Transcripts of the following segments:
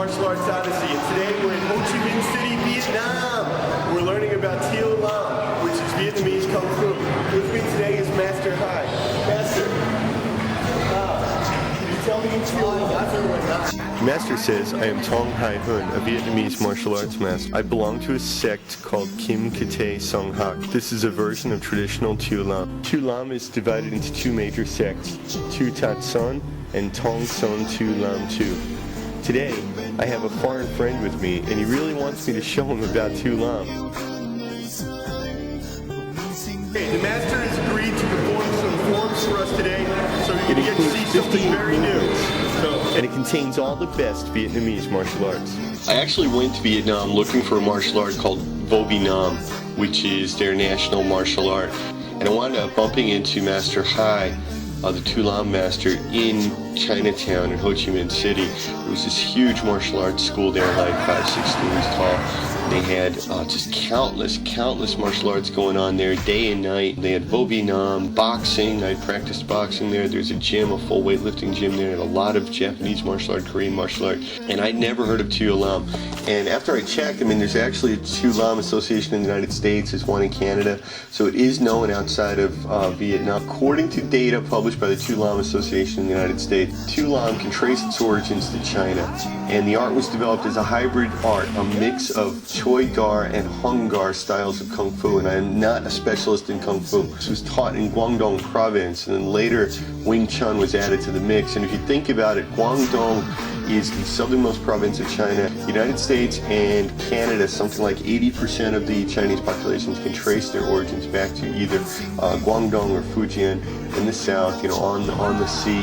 Martial Arts Odyssey, and today we're in Ho Chi Minh City, Vietnam. We're learning about Thieu Lam, which is Vietnamese Kung Fu. With me today is Master Hai. Master, can you tell me Thieu Lam? Master says, I am Tong Hai Hun, a Vietnamese martial arts master. I belong to a sect called Kim Kate Song Hak. This is a version of traditional Thieu Lam. Thieu Lam is divided into two major sects, Tu Tat Son and Tong Son Thieu Lam Tu. Today, I have a foreign friend with me, and he really wants me to show him about Thieu Lam. Okay, the master has agreed to perform some forms for us today, so you're going to get to see something very new. And it contains all the best Vietnamese martial arts. I actually went to Vietnam looking for a martial art called Vo Vinam, which is their national martial art. And I wound up bumping into Master Hai, the Thieu Lam master, in Chinatown in Ho Chi Minh City. There was this huge martial arts school there, like 5-6 stories tall. They had just countless martial arts going on there day and night. They had Vo Vinam, boxing. I practiced boxing there. There's a gym, a full weightlifting gym there, and a lot of Japanese martial art, Korean martial art. And I'd never heard of Thieu Lam. And after I checked, I mean, there's actually a Thieu Lam association in the United States. There's one in Canada. So it is known outside of Vietnam. According to data published by the Thieu Lam Association in the United States, Thieu Lam can trace its origins to China. And the art was developed as a hybrid art, a mix of Choi Dar and Hung Gar styles of Kung Fu, and I am not a specialist in Kung Fu. This was taught in Guangdong province, and then later Wing Chun was added to the mix. And if you think about it, Guangdong is the southernmost province of China. The United States and Canada, something like 80% of the Chinese populations can trace their origins back to either Guangdong or Fujian in the south, you know, on the sea,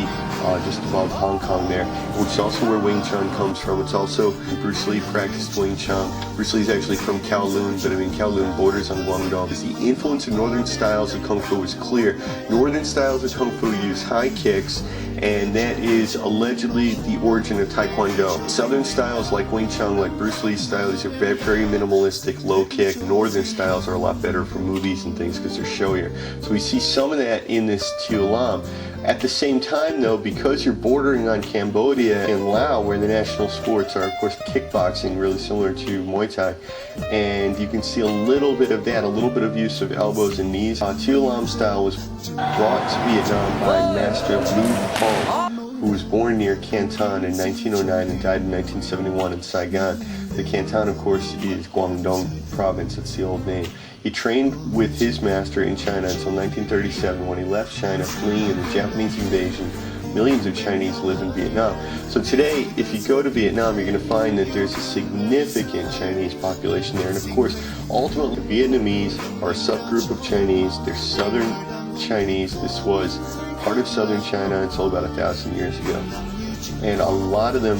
just above Hong Kong there, which is also where Wing Chun comes from. It's also, Bruce Lee practiced Wing Chun. Bruce Lee's actually from Kowloon, but I mean, Kowloon borders on Guangdong. The influence of northern styles of Kung Fu is clear. Northern styles of Kung Fu use high kicks, and that is allegedly the origin of Taekwondo. Southern styles like Wing Chun, like Bruce Lee's style, these are very, very minimalistic, low kick. Northern styles are a lot better for movies and things because they're showier. So we see some of that in this Thieu Lam. At the same time, though, because you're bordering on Cambodia and Laos, where the national sports are, of course, kickboxing, really similar to Muay Thai, and you can see a little bit of that, a little bit of use of elbows and knees. Thieu Lam style was brought to Vietnam by Master Lam Paul, who was born near Canton in 1909 and died in 1971 in Saigon. The Canton, of course, is Guangdong province, that's the old name. He trained with his master in China until 1937, when he left China fleeing in the Japanese invasion. Millions of Chinese live in Vietnam. So today, if you go to Vietnam, you're going to find that there's a significant Chinese population there. And of course, ultimately, the Vietnamese are a subgroup of Chinese. They're southern Chinese. This was part of southern China until about 1,000 years ago. And a lot of them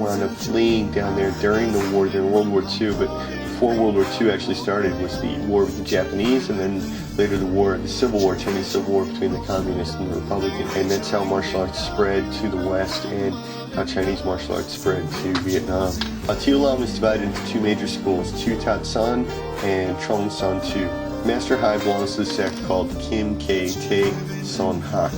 wound up fleeing down there during the war, during World War II, but before World War II actually started was the war with the Japanese, and then later the Civil War, Chinese Civil War between the Communists and the Republicans. And that's how martial arts spread to the West and how Chinese martial arts spread to Vietnam. Thieu Lam is divided into two major schools, Tu Tat Son and Trong Son Tu. Master Hai belongs to the sect called Kim Kate Song Hak.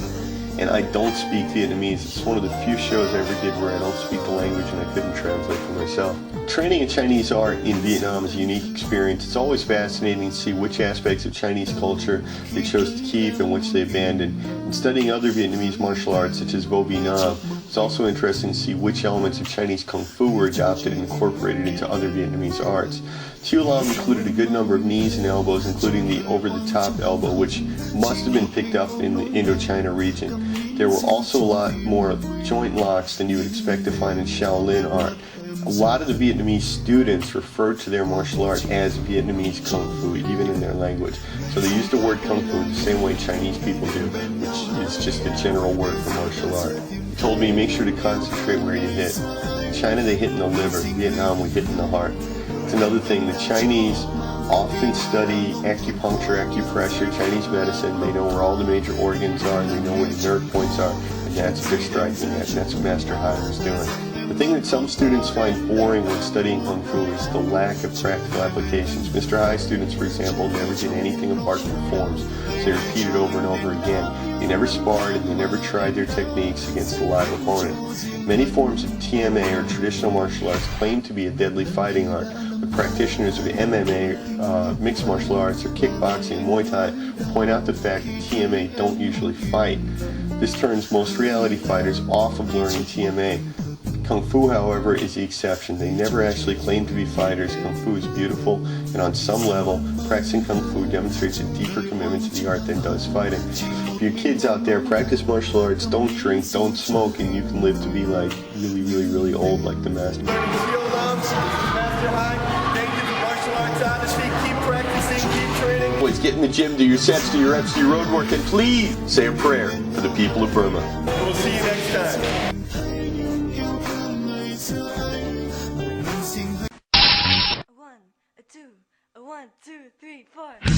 And I don't speak Vietnamese. It's one of the few shows I ever did where I don't speak the language and I couldn't translate for myself. Training in Chinese art in Vietnam is a unique experience. It's always fascinating to see which aspects of Chinese culture they chose to keep and which they abandoned. And studying other Vietnamese martial arts, such as Vo Vinam, it's also interesting to see which elements of Chinese Kung Fu were adopted and incorporated into other Vietnamese arts. Thieu Lam included a good number of knees and elbows, including the over-the-top elbow, which must have been picked up in the Indochina region. There were also a lot more joint locks than you would expect to find in Shaolin art. A lot of the Vietnamese students referred to their martial art as Vietnamese Kung Fu, even in their language. So they used the word Kung Fu the same way Chinese people do, which is just a general word for martial art. He told me, make sure to concentrate where you hit. In China, they hit in the liver. In Vietnam, we hit in the heart. It's another thing, the Chinese often study acupuncture, acupressure, Chinese medicine. They know where all the major organs are, they know where the nerve points are, and that's what they're striking at, and that's what Master Hai was doing. The thing that some students find boring when studying Kung Fu is the lack of practical applications. Mr. High students, for example, never did anything apart from forms, so they repeated over and over again. They never sparred and they never tried their techniques against a live opponent. Many forms of TMA, or traditional martial arts, claim to be a deadly fighting art, but practitioners of MMA, mixed martial arts, or kickboxing, Muay Thai point out the fact that TMA don't usually fight. This turns most reality fighters off of learning TMA. Kung Fu, however, is the exception. They never actually claim to be fighters. Kung Fu is beautiful, and on some level, practicing Kung Fu demonstrates a deeper commitment to the art than does fighting. For you kids out there, practice martial arts, don't drink, don't smoke, and you can live to be like really old like the master. Thieu Lam, Master High, thank you for martial arts Odyssey. Keep practicing, keep training. Boys, get in the gym, do your sets, do your reps, do your road work, and please say a prayer for the people of Burma. We'll see you next time. 1, 2, 1, 2, 3, 4.